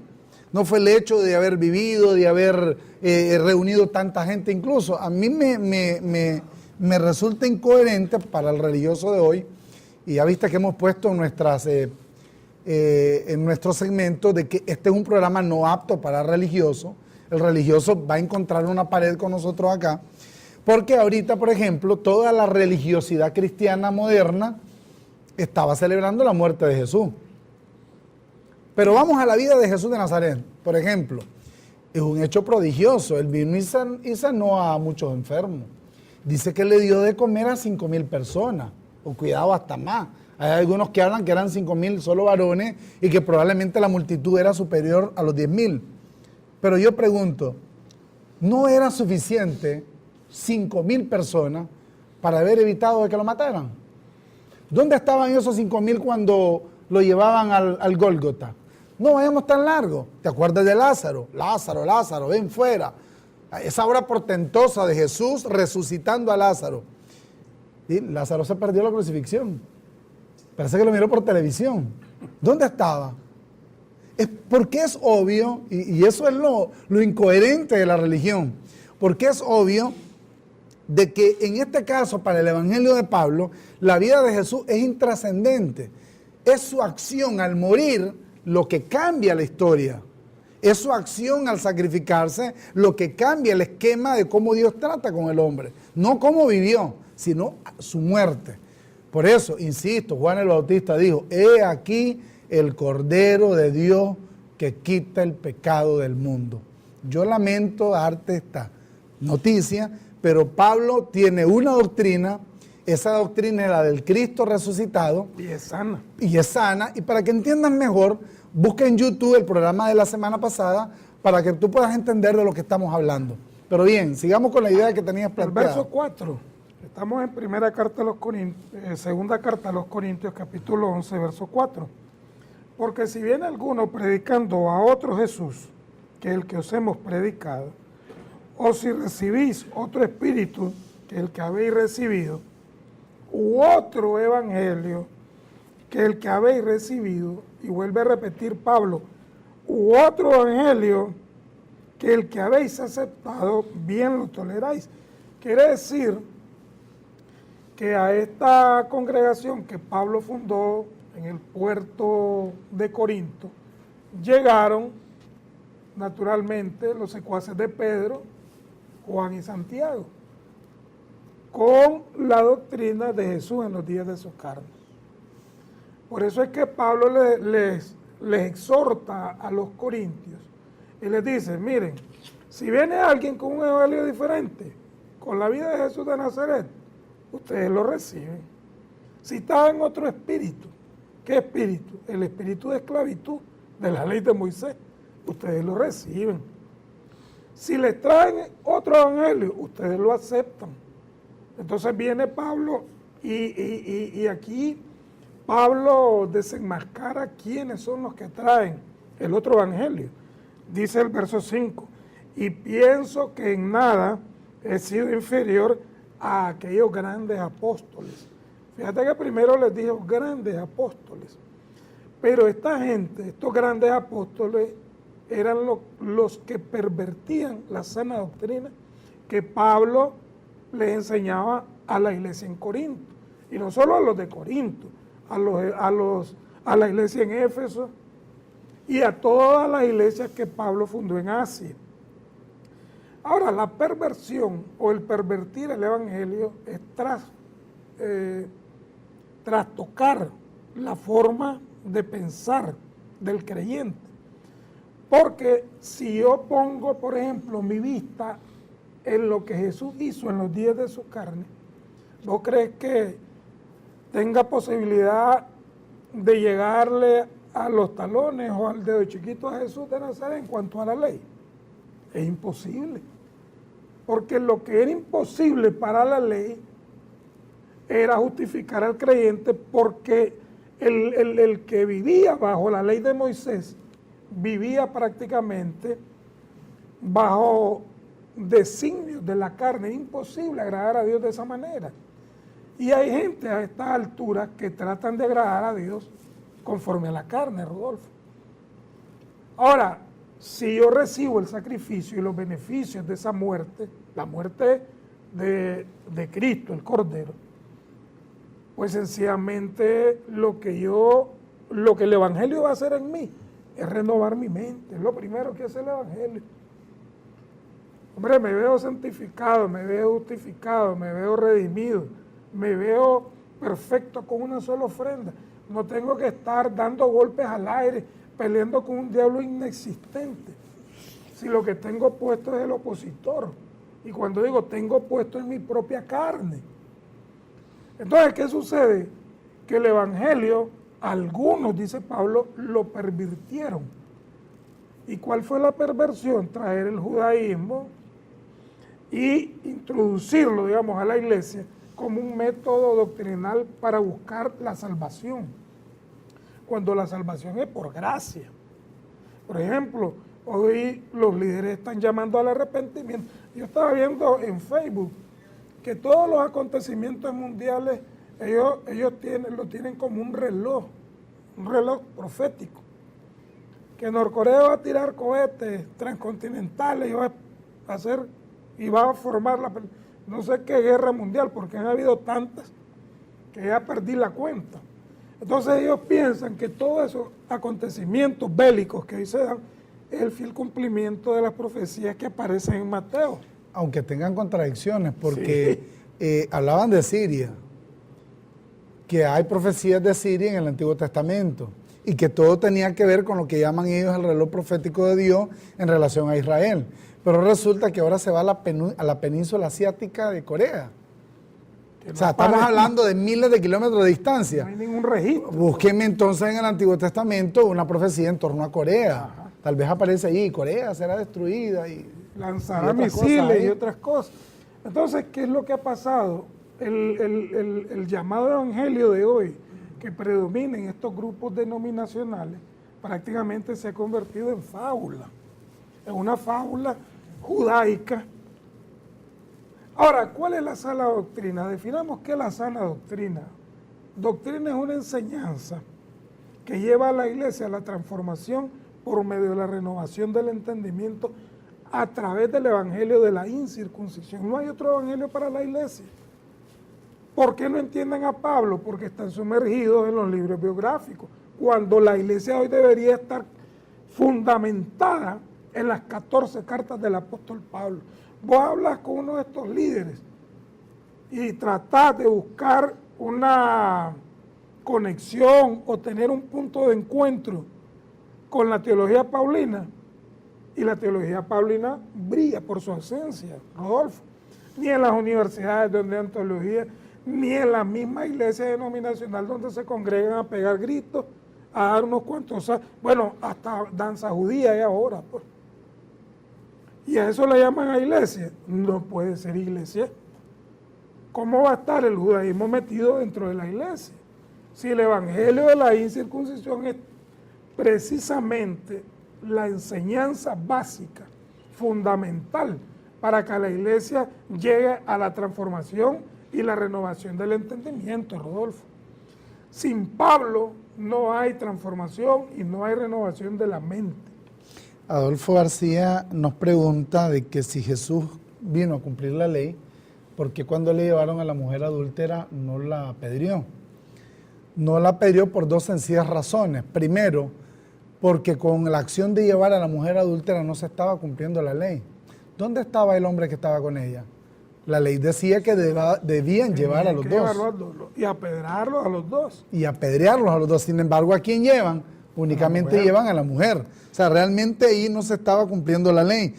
No fue el hecho de haber vivido, de haber reunido tanta gente. Incluso a mí me resulta incoherente para el religioso de hoy, y ya viste que hemos puesto en nuestro segmento de que este es un programa no apto para religiosos. El religioso va a encontrar una pared con nosotros acá, porque ahorita, por ejemplo, toda la religiosidad cristiana moderna estaba celebrando la muerte de Jesús. Pero vamos a la vida de Jesús de Nazaret, por ejemplo. Es un hecho prodigioso. Él vino y sanó a muchos enfermos. Dice que le dio de comer a 5,000 personas, o cuidado, hasta más. Hay algunos que hablan que eran 5,000 solo varones y que probablemente la multitud era superior a los 10,000. Pero yo pregunto, ¿no era suficiente 5,000 personas para haber evitado de que lo mataran? ¿Dónde estaban esos 5,000 cuando lo llevaban al Gólgota? No vayamos tan largo. ¿Te acuerdas de Lázaro? Lázaro, Lázaro, ven fuera. Esa obra portentosa de Jesús resucitando a Lázaro. ¿Sí? Lázaro se perdió la crucifixión. Parece que lo miró por televisión. ¿Dónde estaba? Es porque es obvio, y eso es lo incoherente de la religión, porque es obvio de que en este caso, para el Evangelio de Pablo, la vida de Jesús es intrascendente. Es su acción al morir lo que cambia la historia. Es su acción al sacrificarse lo que cambia el esquema de cómo Dios trata con el hombre. No cómo vivió, sino su muerte. Por eso, insisto, Juan el Bautista dijo, he aquí el Cordero de Dios que quita el pecado del mundo. Yo lamento darte esta noticia, pero Pablo tiene una doctrina, esa doctrina es la del Cristo resucitado. Y es sana. Y es sana, y para que entiendan mejor, busca en YouTube el programa de la semana pasada para que tú puedas entender de lo que estamos hablando. Pero bien, sigamos con la idea que tenías El planteada. verso 4. Estamos en segunda carta a los Corintios, capítulo 11, verso 4. Porque si viene alguno predicando a otro Jesús, que el que os hemos predicado, o si recibís otro espíritu, que el que habéis recibido, u otro evangelio, que el que habéis recibido, y vuelve a repetir Pablo, u otro evangelio, que el que habéis aceptado, bien lo toleráis. Quiere decir que a esta congregación que Pablo fundó en el puerto de Corinto, llegaron naturalmente los secuaces de Pedro, Juan y Santiago, con la doctrina de Jesús en los días de su carne. Por eso es que Pablo les exhorta a los corintios y les dice, miren, si viene alguien con un evangelio diferente, con la vida de Jesús de Nazaret, ustedes lo reciben. Si está en otro espíritu, ¿qué espíritu? El espíritu de esclavitud de la ley de Moisés, ustedes lo reciben. Si les traen otro evangelio, ustedes lo aceptan. Entonces viene Pablo y aquí Pablo desenmascara quiénes son los que traen el otro evangelio. Dice el verso 5, y pienso que en nada he sido inferior a aquellos grandes apóstoles. Fíjate que primero les dijo grandes apóstoles, pero esta gente, estos grandes apóstoles, eran los que pervertían la sana doctrina que Pablo les enseñaba a la iglesia en Corinto, y no solo a los de Corinto, a la iglesia en Éfeso y a todas las iglesias que Pablo fundó en Asia. Ahora, la perversión o el pervertir el evangelio es trastocar la forma de pensar del creyente. Porque si yo pongo, por ejemplo, mi vista en lo que Jesús hizo en los días de su carne, ¿vos crees que tenga posibilidad de llegarle a los talones o al dedo chiquito a Jesús de Nazaret en cuanto a la ley? Es imposible. Porque lo que era imposible para la ley era justificar al creyente, porque el que vivía bajo la ley de Moisés vivía prácticamente bajo designios de la carne. Es imposible agradar a Dios de esa manera. Y hay gente a estas alturas que tratan de agradar a Dios conforme a la carne, Rodolfo. Ahora, si yo recibo el sacrificio y los beneficios de esa muerte, la muerte de Cristo, el Cordero, pues sencillamente lo que el Evangelio va a hacer en mí es renovar mi mente. Es lo primero que hace el Evangelio. Hombre, me veo santificado, me veo justificado, me veo redimido, me veo perfecto con una sola ofrenda. No tengo que estar dando golpes al aire, peleando con un diablo inexistente. Si lo que tengo puesto es el opositor. Y cuando digo tengo puesto en mi propia carne. Entonces, ¿qué sucede? Que el Evangelio, algunos, dice Pablo, lo pervirtieron. ¿Y cuál fue la perversión? Traer el judaísmo y introducirlo, digamos, a la iglesia como un método doctrinal para buscar la salvación, cuando la salvación es por gracia. Por ejemplo, hoy los líderes están llamando al arrepentimiento. Yo estaba viendo en Facebook que todos los acontecimientos mundiales, ellos lo tienen como un reloj profético. Que Norcorea va a tirar cohetes transcontinentales y va a formar no sé qué guerra mundial, porque han habido tantas que ya perdí la cuenta. Entonces ellos piensan que todos esos acontecimientos bélicos que hoy se dan es el fiel cumplimiento de las profecías que aparecen en Mateo. Aunque tengan contradicciones, porque hablaban de Siria, que hay profecías de Siria en el Antiguo Testamento, y que todo tenía que ver con lo que llaman ellos el reloj profético de Dios en relación a Israel. Pero resulta que ahora se va a la península asiática de Corea. O sea, estamos hablando de miles de kilómetros de distancia. No hay ningún registro. Búsquenme entonces en el Antiguo Testamento una profecía en torno a Corea. Ajá. Tal vez aparece allí, Corea será destruida y lanzará misiles y otras cosas. Entonces, ¿qué es lo que ha pasado? El llamado evangelio de hoy, que predomina en estos grupos denominacionales, prácticamente se ha convertido en fábula. Es una fábula judaica. Ahora, ¿cuál es la sana doctrina? Definamos qué es la sana doctrina. Doctrina es una enseñanza que lleva a la iglesia a la transformación por medio de la renovación del entendimiento a través del evangelio de la incircuncisión. No hay otro evangelio para la iglesia. ¿Por qué no entienden a Pablo? Porque están sumergidos en los libros biográficos, cuando la iglesia hoy debería estar fundamentada en las 14 cartas del apóstol Pablo. Vos hablas con uno de estos líderes y tratás de buscar una conexión o tener un punto de encuentro con la teología paulina, y la teología paulina brilla por su ausencia, Rodolfo. Ni en las universidades donde hay teología, ni en la misma iglesia denominacional donde se congregan a pegar gritos, a dar unos cuantos, bueno, hasta danza judía hay ahora, pues. Y a eso le llaman a iglesia. No puede ser iglesia. ¿Cómo va a estar el judaísmo metido dentro de la iglesia? Si el evangelio de la incircuncisión es precisamente la enseñanza básica, fundamental, para que la iglesia llegue a la transformación y la renovación del entendimiento, Rodolfo. Sin Pablo no hay transformación y no hay renovación de la mente. Adolfo García nos pregunta de que si Jesús vino a cumplir la ley, ¿por qué cuando le llevaron a la mujer adúltera no la apedreó? No la apedreó por dos sencillas razones. Primero, porque con la acción de llevar a la mujer adúltera no se estaba cumpliendo la ley. ¿Dónde estaba el hombre que estaba con ella? La ley decía que debían llevar a los dos. Y apedrearlos a los dos. Y apedrearlos a los dos. Sin embargo, ¿a quién llevan? Únicamente llevan a la mujer. O sea, realmente ahí no se estaba cumpliendo la ley.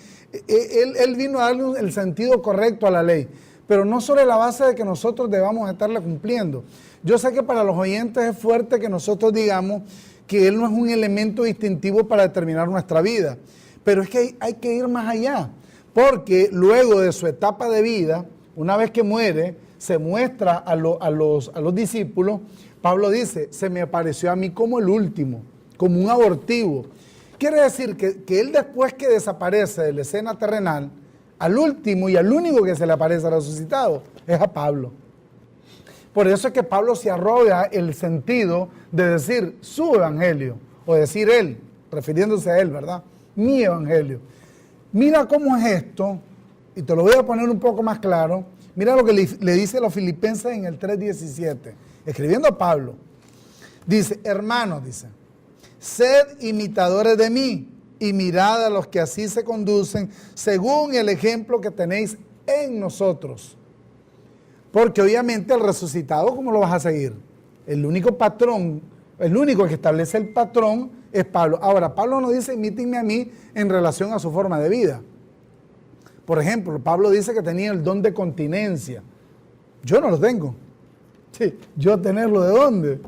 Él vino a darle el sentido correcto a la ley, pero no sobre la base de que nosotros debamos estarla cumpliendo. Yo sé que para los oyentes es fuerte que nosotros digamos que él no es un elemento distintivo para determinar nuestra vida, pero es que hay que ir más allá, porque luego de su etapa de vida, una vez que muere, se muestra a los discípulos. Pablo dice, se me apareció a mí como el último, como un abortivo. Quiere decir que él, después que desaparece de la escena terrenal, al último y al único que se le aparece resucitado es a Pablo. Por eso es que Pablo se arroga el sentido de decir su evangelio, o decir él, refiriéndose a él, ¿verdad? Mi evangelio. Mira cómo es esto, y te lo voy a poner un poco más claro. Mira lo que le dice a los filipenses en el 3:17, escribiendo a Pablo. Dice, hermanos, dice, sed imitadores de mí y mirad a los que así se conducen según el ejemplo que tenéis en nosotros. Porque obviamente el resucitado, ¿cómo lo vas a seguir? El único patrón, el único que establece el patrón es Pablo. Ahora, Pablo no dice imítenme a mí en relación a su forma de vida. Por ejemplo, Pablo dice que tenía el don de continencia. Yo no lo tengo. Sí, ¿yo tenerlo de dónde?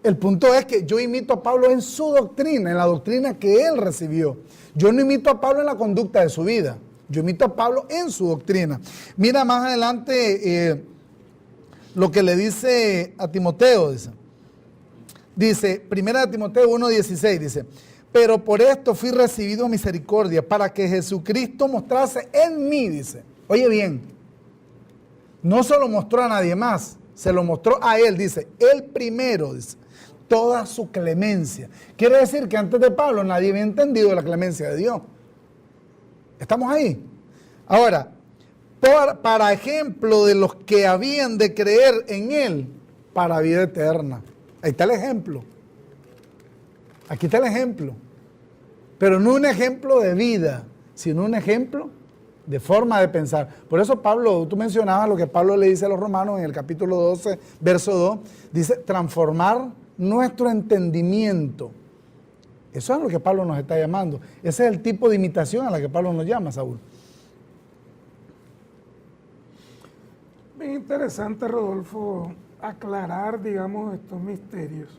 El punto es que yo imito a Pablo en su doctrina, en la doctrina que él recibió. Yo no imito a Pablo en la conducta de su vida. Yo imito a Pablo en su doctrina. Mira más adelante lo que le dice a Timoteo. Dice 1 Timoteo 1:16, dice, pero por esto fui recibido misericordia, para que Jesucristo mostrase en mí, dice. Oye bien, no se lo mostró a nadie más, se lo mostró a él, dice, él primero, dice, toda su clemencia. Quiere decir que antes de Pablo nadie había entendido la clemencia de Dios. ¿Estamos ahí? Ahora, para ejemplo de los que habían de creer en él para vida eterna. Ahí está el ejemplo. Aquí está el ejemplo. Pero no un ejemplo de vida, sino un ejemplo de forma de pensar. Por eso Pablo, tú mencionabas lo que Pablo le dice a los romanos en el capítulo 12, verso 2, dice transformar nuestro entendimiento. Eso es lo que Pablo nos está llamando. Ese es el tipo de imitación a la que Pablo nos llama, Saúl. Bien interesante, Rodolfo, aclarar, digamos, estos misterios.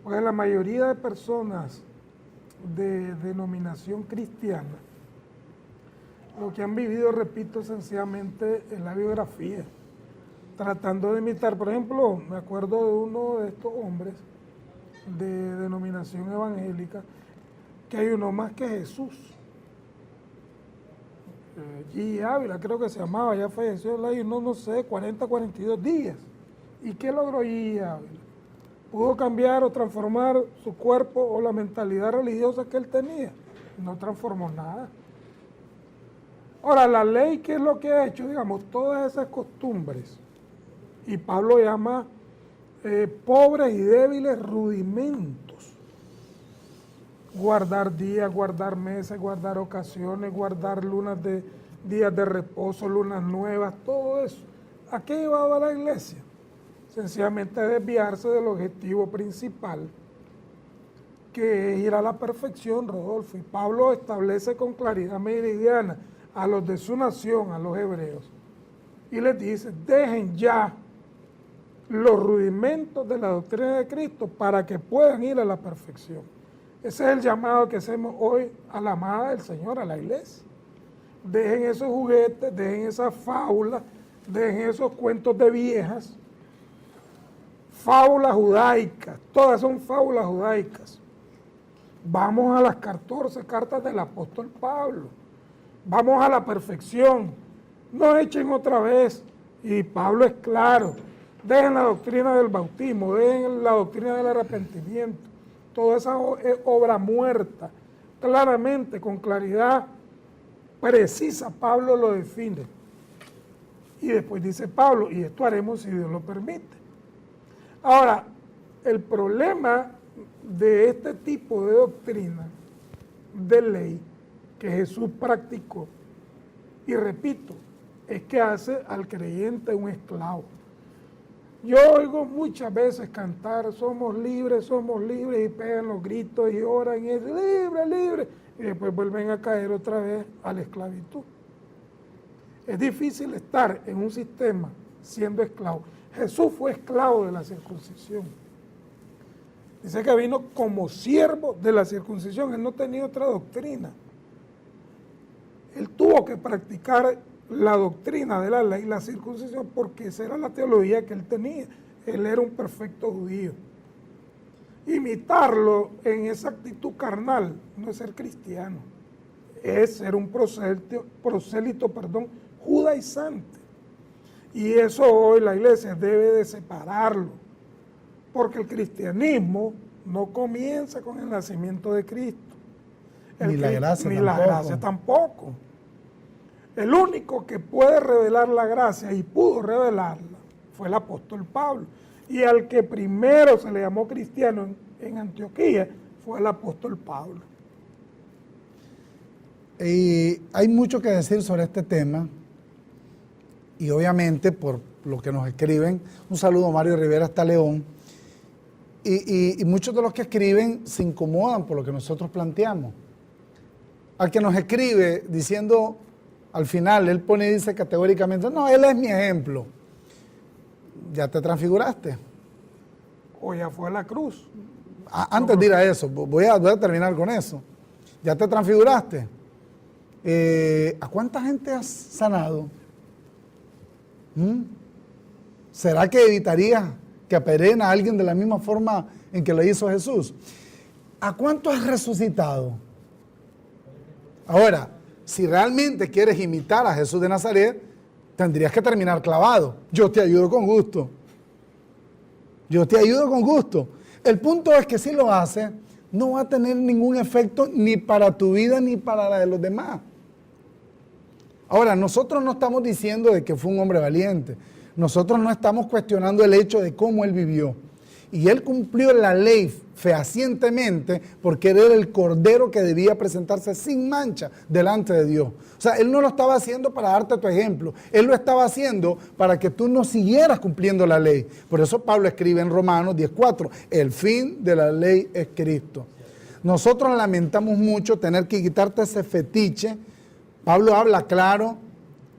Porque la mayoría de personas de denominación cristiana, lo que han vivido, repito, sencillamente en la biografía, tratando de imitar. Por ejemplo, me acuerdo de uno de estos hombres de denominación evangélica, que hay uno más que Jesús. G. Ávila, creo que se llamaba, ya falleció, no sé, 40, 42 días. ¿Y qué logró G. Ávila? ¿Pudo cambiar o transformar su cuerpo o la mentalidad religiosa que él tenía? No transformó nada. Ahora, la ley, ¿qué es lo que ha hecho? Digamos, todas esas costumbres, y Pablo llama pobres y débiles rudimentos. Guardar días, guardar meses, guardar ocasiones, guardar días de reposo, lunas nuevas, todo eso. ¿A qué llevaba la iglesia? Sencillamente a desviarse del objetivo principal, que es ir a la perfección, Rodolfo. Y Pablo establece con claridad meridiana a los de su nación, a los hebreos, y les dice, dejen ya los rudimentos de la doctrina de Cristo para que puedan ir a la perfección. Ese es el llamado que hacemos hoy a la amada del Señor, a la iglesia. Dejen esos juguetes, dejen esas fábulas, dejen esos cuentos de viejas, fábulas judaicas, todas son fábulas judaicas. Vamos a las 14 cartas del apóstol Pablo, vamos a la perfección, no echen otra vez, y Pablo es claro, dejen la doctrina del bautismo, dejen la doctrina del arrepentimiento, toda esa obra muerta, claramente, con claridad precisa, Pablo lo define. Y después dice Pablo, y esto haremos si Dios lo permite. Ahora, el problema de este tipo de doctrina, de ley, que Jesús practicó, y repito, es que hace al creyente un esclavo. Yo oigo muchas veces cantar, somos libres, y pegan los gritos y oran, y es libre, libre, y después vuelven a caer otra vez a la esclavitud. Es difícil estar en un sistema siendo esclavo. Jesús fue esclavo de la circuncisión. Dice que vino como siervo de la circuncisión, él no tenía otra doctrina. Él tuvo que practicar la doctrina de la ley, la circuncisión, porque esa era la teología que él tenía. Él era un perfecto judío. Imitarlo en esa actitud carnal no es ser cristiano. es ser un prosélito, judaizante. Y eso hoy la iglesia debe de separarlo, porque el cristianismo no comienza con el nacimiento de Cristo. Ni la gracia ni tampoco. la gracia tampoco. El único que puede revelar la gracia y pudo revelarla fue el apóstol Pablo. Y al que primero se le llamó cristiano en Antioquía fue el apóstol Pablo. Y hay mucho que decir sobre este tema. Y obviamente, por lo que nos escriben, un saludo a Mario Rivera hasta León. Y muchos de los que escriben se incomodan por lo que nosotros planteamos. Al que nos escribe diciendo, al final, él pone y dice categóricamente, no, él es mi ejemplo. ¿Ya te transfiguraste? O ya fue a la cruz. Antes de ir a eso, voy a terminar con eso. ¿Ya te transfiguraste? ¿A cuánta gente has sanado? ¿Será que evitarías que apedreen a alguien de la misma forma en que lo hizo Jesús? ¿A cuánto has resucitado? Ahora, si realmente quieres imitar a Jesús de Nazaret, tendrías que terminar clavado. Yo te ayudo con gusto. Yo te ayudo con gusto. El punto es que si lo haces, no va a tener ningún efecto ni para tu vida ni para la de los demás. Ahora, nosotros no estamos diciendo de que fue un hombre valiente. Nosotros no estamos cuestionando el hecho de cómo él vivió. Y él cumplió la ley fehacientemente porque él era el cordero que debía presentarse sin mancha delante de Dios. O sea, él no lo estaba haciendo para darte tu ejemplo. Él lo estaba haciendo para que tú no siguieras cumpliendo la ley. Por eso Pablo escribe en Romanos 10:4, el fin de la ley es Cristo. Nosotros lamentamos mucho tener que quitarte ese fetiche. Pablo habla claro,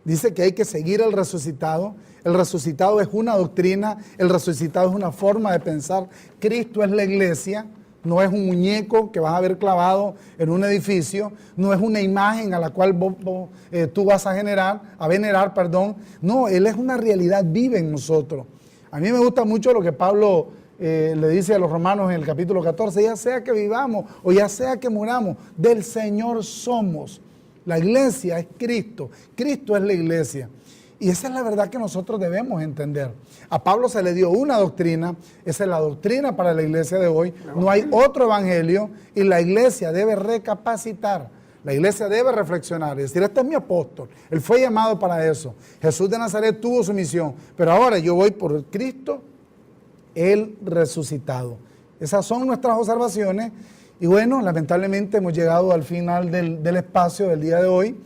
dice que hay que seguir al resucitado. El resucitado es una doctrina, el resucitado es una forma de pensar. Cristo es la iglesia, no es un muñeco que vas a ver clavado en un edificio, no es una imagen a la cual tú vas a venerar. No, Él es una realidad viva en nosotros. A mí me gusta mucho lo que Pablo le dice a los romanos en el capítulo 14, ya sea que vivamos o ya sea que muramos, del Señor somos. La iglesia es Cristo, Cristo es la iglesia. Y esa es la verdad que nosotros debemos entender. A Pablo se le dio una doctrina, esa es la doctrina para la iglesia de hoy. No hay otro evangelio y la iglesia debe recapacitar. La iglesia debe reflexionar y decir, este es mi apóstol. Él fue llamado para eso. Jesús de Nazaret tuvo su misión, pero ahora yo voy por Cristo, el resucitado. Esas son nuestras observaciones. Y bueno, lamentablemente hemos llegado al final del espacio del día de hoy,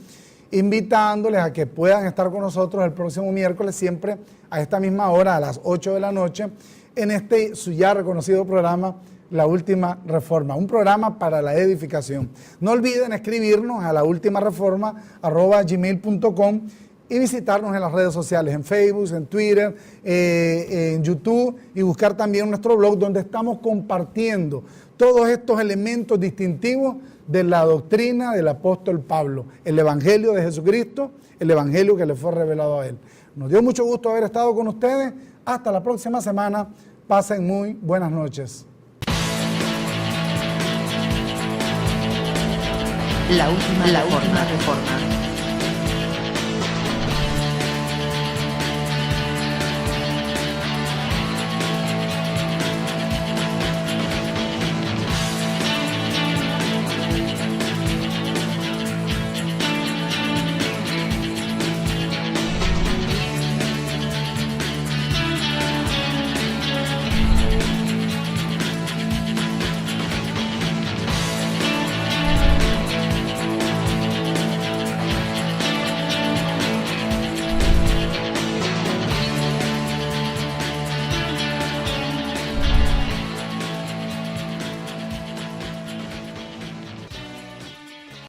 invitándoles a que puedan estar con nosotros el próximo miércoles, siempre a esta misma hora, a las 8 de la noche, en este su ya reconocido programa, La Última Reforma, un programa para la edificación. No olviden escribirnos a laultimareforma@gmail.com y visitarnos en las redes sociales, en Facebook, en Twitter, en YouTube, y buscar también nuestro blog donde estamos compartiendo todos estos elementos distintivos de la doctrina del apóstol Pablo, el evangelio de Jesucristo, el evangelio que le fue revelado a él. Nos dio mucho gusto haber estado con ustedes. Hasta la próxima semana. Pasen muy buenas noches. La última reforma.